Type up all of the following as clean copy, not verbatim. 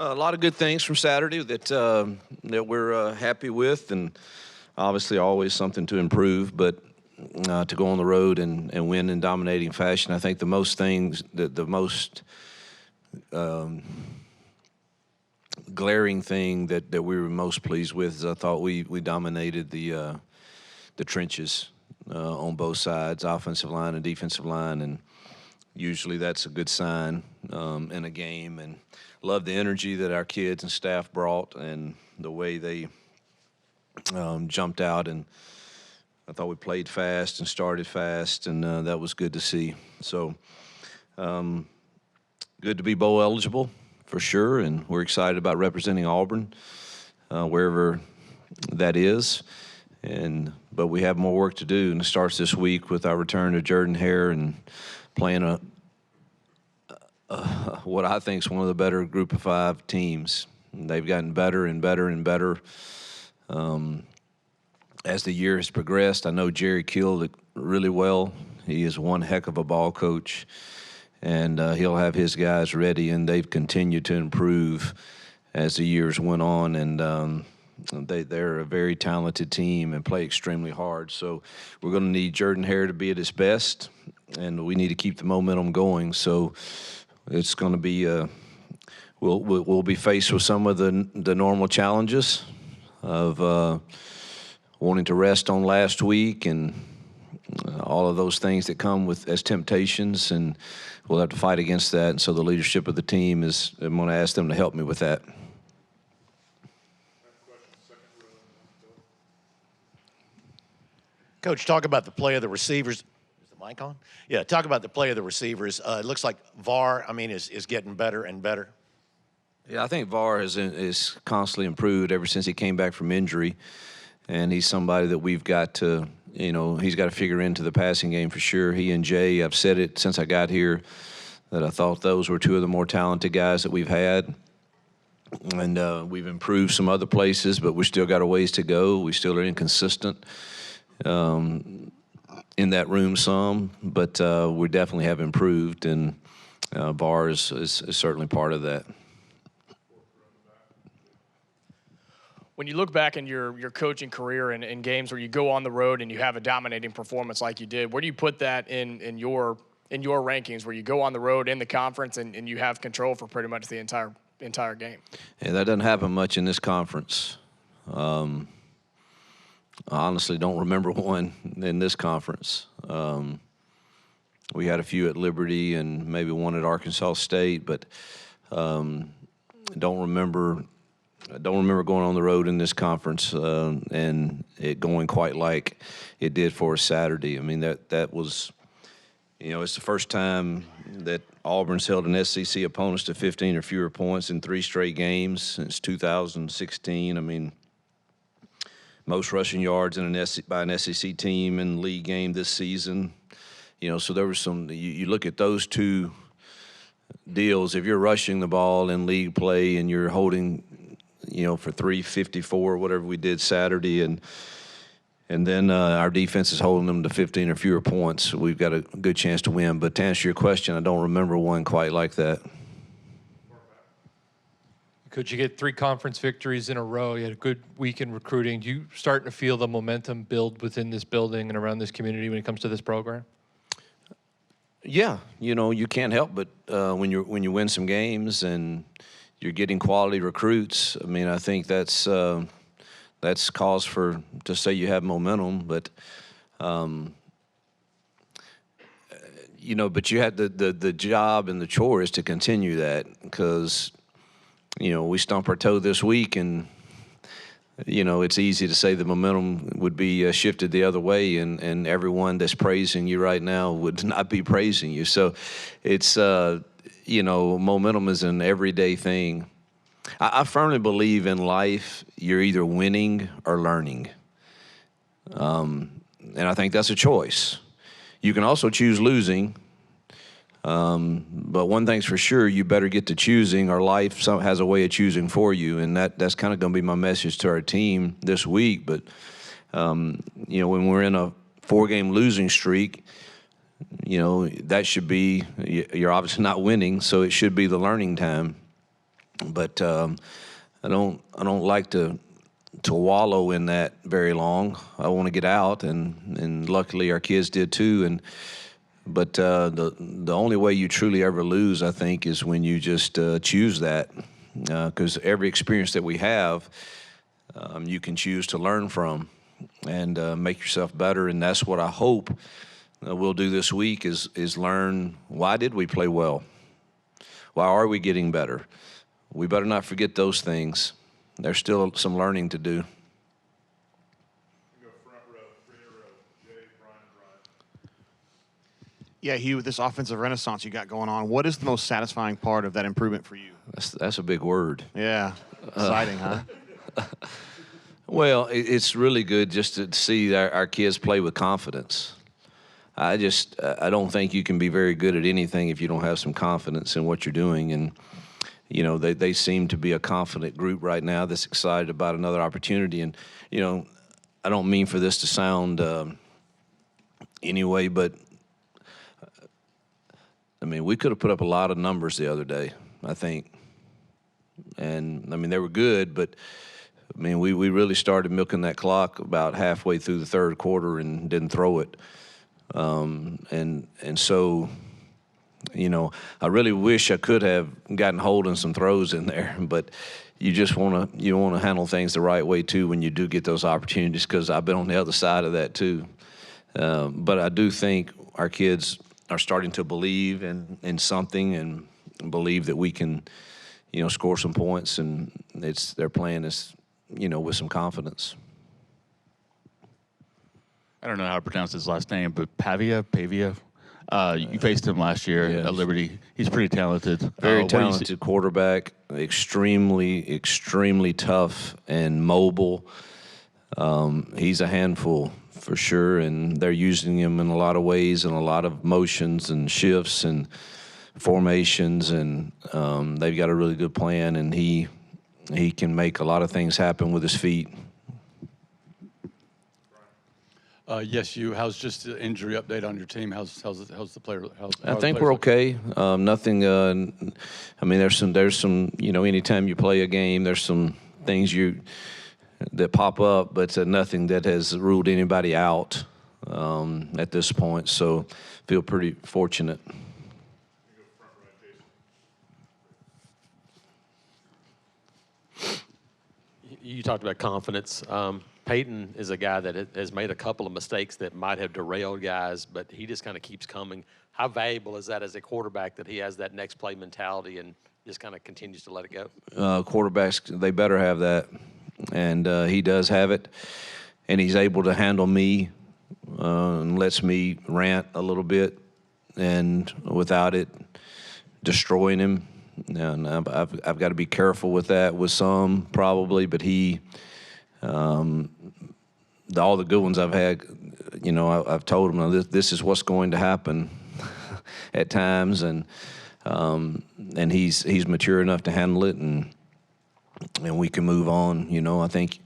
A lot of good things from Saturday that we're happy with, and obviously always something to improve. But to go on the road and win in dominating fashion, I think the most glaring thing that we were most pleased with is I thought we dominated the trenches on both sides, offensive line and defensive line, and usually that's a good sign in a game. And love the energy that our kids and staff brought and the way they jumped out. And I thought we played fast and started fast, and that was good to see. So good to be bowl eligible for sure, and we're excited about representing Auburn wherever that is. But we have more work to do, and it starts this week with our return to Jordan-Hare and playing what I think is one of the better Group of 5 teams. And they've gotten better and better and better as the year has progressed. I know Jerry killed it really well. He is one heck of a ball coach, and he'll have his guys ready, and they've continued to improve as the years went on. And they're a very talented team and play extremely hard. So we're going to need Jordan-Hare to be at his best, and we need to keep the momentum going. So it's going to be we'll be faced with some of the normal challenges of wanting to rest on last week and all of those things that come with as temptations, and we'll have to fight against that. And so the leadership of the team I'm going to ask them to help me with that. Coach, talk about the play of the receivers. Is the mic on? Yeah, talk about the play of the receivers. It looks like VAR, is getting better and better. Yeah, I think VAR is constantly improved ever since he came back from injury, and he's somebody that we've got to, he's got to figure into the passing game for sure. He and Jay, I've said it since I got here, that I thought those were two of the more talented guys that we've had. And we've improved some other places, but we still got a ways to go. We still are inconsistent in that room some, but we definitely have improved, and VAR is certainly part of that. When you look back in your coaching career and in games where you go on the road and you have a dominating performance like you did, where do you put that in your rankings, where you go on the road in the conference and you have control for pretty much the entire game? Yeah, that doesn't happen much in this conference. I honestly don't remember one in this conference. We had a few at Liberty and maybe one at Arkansas State, but don't remember going on the road in this conference and it going quite like it did for us Saturday. I mean, that was, it's the first time that Auburn's held an SEC opponents to 15 or fewer points in 3 straight games since 2016. I mean, most rushing yards by an SEC team in the league game this season. So there was some. You look at those two deals. If you're rushing the ball in league play and you're holding, for 354, whatever we did Saturday, and then our defense is holding them to 15 or fewer points, we've got a good chance to win. But to answer your question, I don't remember one quite like that. Could you get 3 conference victories in a row? You had a good week in recruiting. Do you starting to feel the momentum build within this building and around this community when it comes to this program? Yeah, you can't help but when you win some games and you're getting quality recruits. I mean, I think that's cause to say you have momentum, but but you had the job and the chore is to continue that, because we stump our toe this week, and it's easy to say the momentum would be shifted the other way, and everyone that's praising you right now would not be praising you. So it's momentum is an everyday thing. I firmly believe in life you're either winning or learning, and I think that's a choice. You can also choose losing. But one thing's for sure, you better get to choosing, or life has a way of choosing for you, and that's kind of going to be my message to our team this week. But when we're in a 4-game losing streak, that should be, you're obviously not winning, so it should be the learning time. But I don't like to wallow in that very long. I want to get out, and luckily our kids did too. But the only way you truly ever lose, I think, is when you just choose that, because every experience that we have, you can choose to learn from and make yourself better. And that's what I hope we'll do this week is learn, why did we play well? Why are we getting better? We better not forget those things. There's still some learning to do. Yeah, Hugh, this offensive renaissance you got going on, what is the most satisfying part of that improvement for you? That's a big word. Yeah, exciting, huh? Well, it's really good just to see our kids play with confidence. I don't think you can be very good at anything if you don't have some confidence in what you're doing. And, you know, they seem to be a confident group right now that's excited about another opportunity. And, you know, I don't mean for this to sound anyway, but, I mean, we could have put up a lot of numbers the other day, I think. And, I mean, they were good, but, I mean, we really started milking that clock about halfway through the third quarter and didn't throw it. And so, you know, I really wish I could have gotten hold of some throws in there, but you just want to handle things the right way too when you do get those opportunities, because I've been on the other side of that too. But I do think our kids are starting to believe in something and believe that we can, you know, score some points, and they're playing us, you know, with some confidence. I don't know how to pronounce his last name, but Pavia. You faced him last year at Liberty. He's pretty talented. Very talented quarterback, extremely tough and mobile. He's a handful for sure, and they're using him in a lot of ways and a lot of motions and shifts and formations, and they've got a really good plan, and he can make a lot of things happen with his feet. Yes, how's just the injury update on your team? How's the player? I think we're okay. Nothing. I mean, there's some. You know, anytime you play a game, there's some things that pop up, but nothing that has ruled anybody out at this point. So, feel pretty fortunate. You talked about confidence. Peyton is a guy that has made a couple of mistakes that might have derailed guys, but he just kind of keeps coming. How valuable is that as a quarterback, that he has that next play mentality and just kind of continues to let it go? Quarterbacks, they better have that, and he does have it, and he's able to handle me and lets me rant a little bit, and without it destroying him. And I've got to be careful with that with some probably, but he. All the good ones I've had, you know, I've told him this is what's going to happen at times, and he's mature enough to handle it, and we can move on. You know, I think,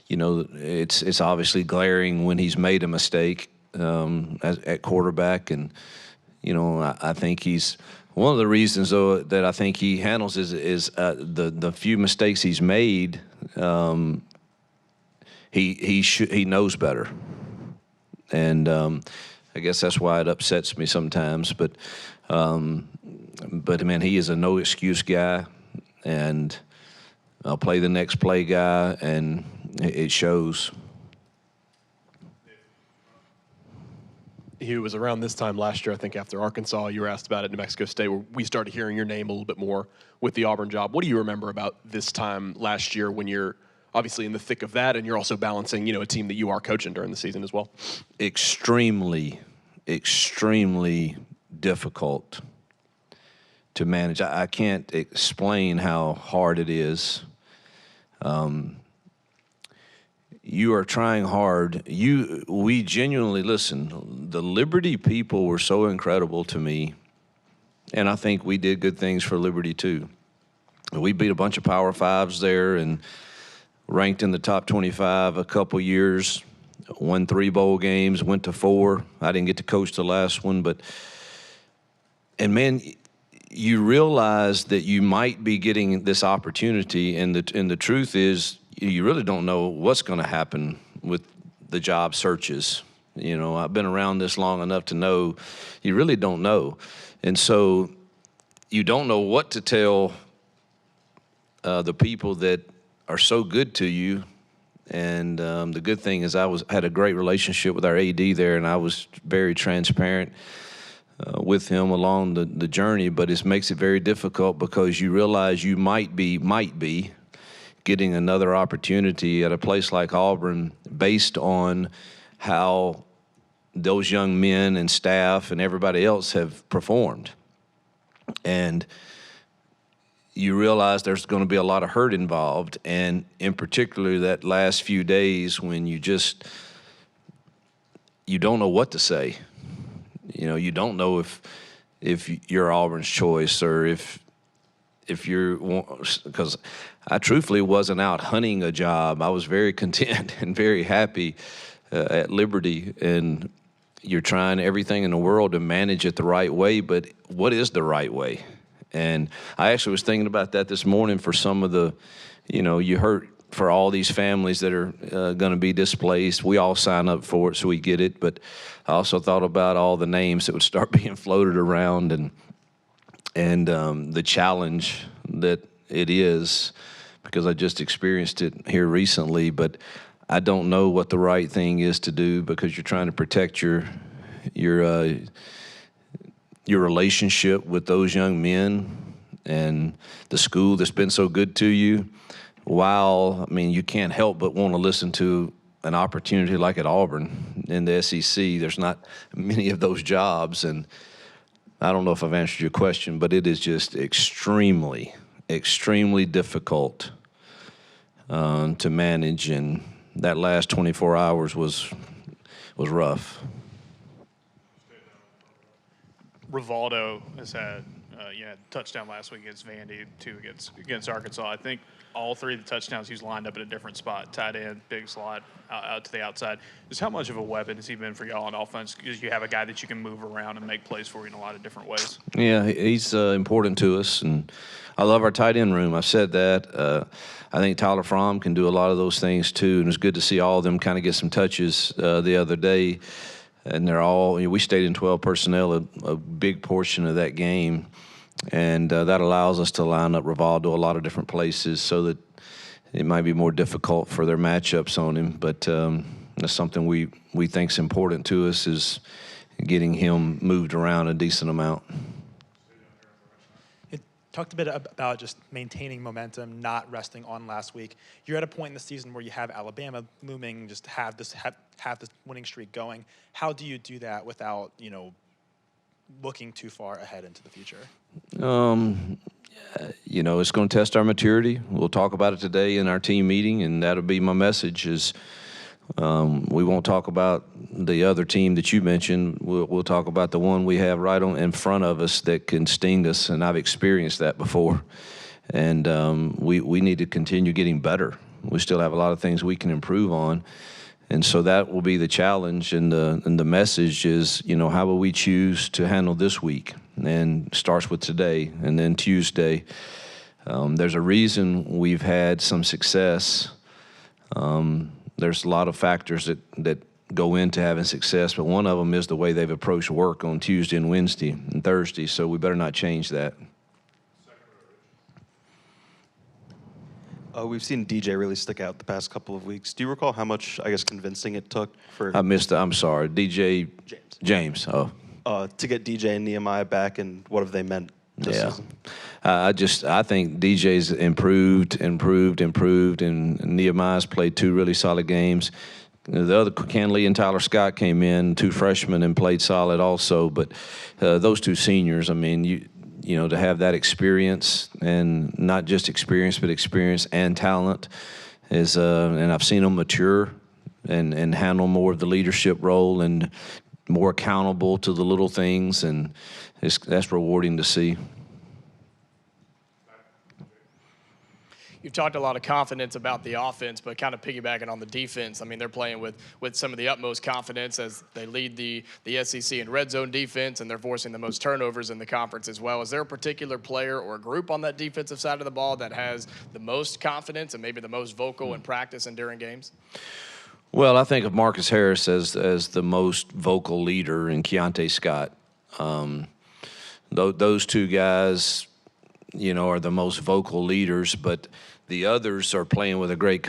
you know, it's obviously glaring when he's made a mistake at quarterback, and you know, I think he's one of the reasons though that I think he handles is the few mistakes he's made. He knows better, and I guess that's why it upsets me sometimes. But man, he is a no excuse guy, and I'll play the next play guy, and it shows. Hugh, it was around this time last year, I think, after Arkansas, you were asked about it at New Mexico State, where we started hearing your name a little bit more with the Auburn job. What do you remember about this time last year when you're obviously in the thick of that, and you're also balancing, you know, a team that you are coaching during the season as well? Extremely difficult to manage. I can't explain how hard it is. You are trying hard. We genuinely, listen, the Liberty people were so incredible to me, and I think we did good things for Liberty too. We beat a bunch of Power Fives there and ranked in the top 25 a couple years, won 3 bowl games, went to 4. I didn't get to coach the last one, and man, you realize that you might be getting this opportunity, and the truth is you really don't know what's going to happen with the job searches. You know, I've been around this long enough to know you really don't know. And so you don't know what to tell the people that are so good to you. And the good thing is I had a great relationship with our AD there, and I was very transparent with him along the journey. But it makes it very difficult because you realize you might be getting another opportunity at a place like Auburn based on how those young men and staff and everybody else have performed. And you realize there's going to be a lot of hurt involved, and in particular that last few days when you don't know what to say. You know, you don't know if you're Auburn's choice or if you're, because I truthfully wasn't out hunting a job. I was very content and very happy at Liberty, and you're trying everything in the world to manage it the right way, but what is the right way? And I actually was thinking about that this morning for some of the, you know, you heard for all these families that are going to be displaced. We all sign up for it, so we get it. But I also thought about all the names that would start being floated around, and the challenge that it is, because I just experienced it here recently. But I don't know what the right thing is to do, because you're trying to protect your relationship with those young men and the school that's been so good to you. While, I mean, you can't help but want to listen to an opportunity like at Auburn in the SEC. There's not many of those jobs, and I don't know if I've answered your question, but it is just extremely, extremely difficult to manage, and that last 24 hours was rough. Rivaldo has had touchdown last week against Vandy, 2 against Arkansas. I think all 3 of the touchdowns he's lined up at a different spot, tight end, big slot, out to the outside. Just how much of a weapon has he been for y'all on offense? Because you have a guy that you can move around and make plays for you in a lot of different ways. Yeah, he's important to us, and I love our tight end room. I've said that. I think Tyler Fromm can do a lot of those things too, and it's good to see all of them kind of get some touches the other day. And they're all, we stayed in 12 personnel a big portion of that game, and that allows us to line up Rivaldo a lot of different places so that it might be more difficult for their matchups on him. But that's something we think is important to us, is getting him moved around a decent amount. Talked a bit about just maintaining momentum, not resting on last week. You're at a point in the season where you have Alabama looming, just have this winning streak going. How do you do that without, looking too far ahead into the future? It's going to test our maturity. We'll talk about it today in our team meeting, and that'll be my message. Is we won't talk about the other team that you mentioned. We'll talk about the one we have right on in front of us that can sting us, and I've experienced that before. And we need to continue getting better. We still have a lot of things we can improve on, and so that will be the challenge. And the message is, how will we choose to handle this week? And starts with today, and then Tuesday. There's a reason we've had some success. There's a lot of factors that go into having success, but one of them is the way they've approached work on Tuesday and Wednesday and Thursday, so we better not change that. We've seen DJ really stick out the past couple of weeks. Do you recall how much, convincing it took for... I'm sorry, DJ... James. Oh. To get DJ and Nehemiah back, and what have they meant this season? I think DJ's improved, and Nehemiah's played 2 really solid games. The other, Ken Lee and Tyler Scott came in, 2 freshmen, and played solid also. But those 2 seniors, to have that experience, and not just experience, but experience and talent, is and I've seen them mature and handle more of the leadership role and more accountable to the little things, and that's rewarding to see. You've talked a lot of confidence about the offense, but kind of piggybacking on the defense. I mean, they're playing with some of the utmost confidence as they lead the SEC in red zone defense, and they're forcing the most turnovers in the conference as well. Is there a particular player or a group on that defensive side of the ball that has the most confidence and maybe the most vocal in practice and during games? Well, I think of Marcus Harris as the most vocal leader and Keontae Scott. Those two guys, are the most vocal leaders, but the others are playing with a great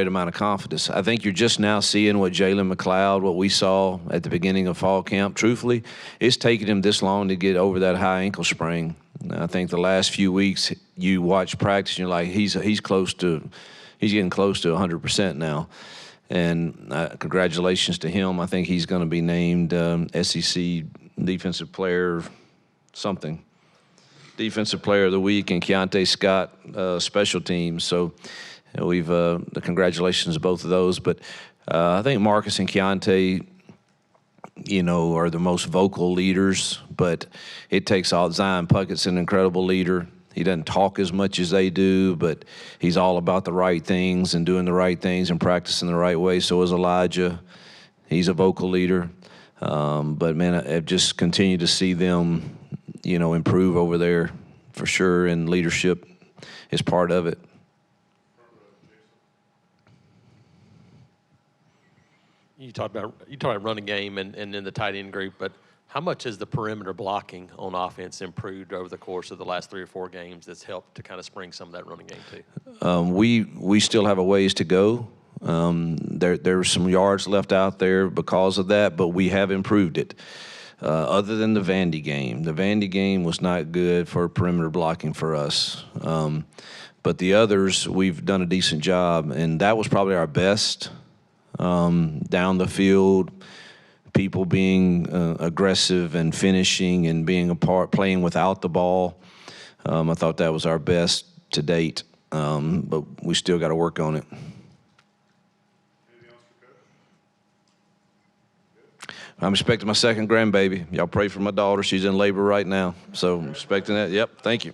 amount of confidence. I think you're just now seeing what Jalen McLeod, what we saw at the beginning of fall camp. Truthfully, it's taken him this long to get over that high ankle sprain. I think the last few weeks you watch practice and you're like, he's getting close to 100% now. And congratulations to him. I think he's going to be named SEC Defensive Player something. Defensive Player of the Week, and Keontae Scott, special teams. So we've the congratulations to both of those. But I think Marcus and Keontae, are the most vocal leaders. But it takes all. Zion Puckett's an incredible leader. He doesn't talk as much as they do, but he's all about the right things and doing the right things and practicing the right way. So is Elijah. He's a vocal leader. But, man, I've just continued to see them, improve over there for sure, and leadership is part of it. You talked about running game and in the tight end group, but how much has the perimeter blocking on offense improved over the course of the last 3 or 4 games that's helped to kind of spring some of that running game too? We still have a ways to go. There's some yards left out there because of that, but we have improved it. Other than the Vandy game was not good for perimeter blocking for us. But the others, we've done a decent job, and that was probably our best down the field. People being aggressive and finishing and being a part, playing without the ball. I thought that was our best to date, but we still got to work on it. I'm expecting my second grandbaby. Y'all pray for my daughter. She's in labor right now, so I'm expecting that. Yep, thank you.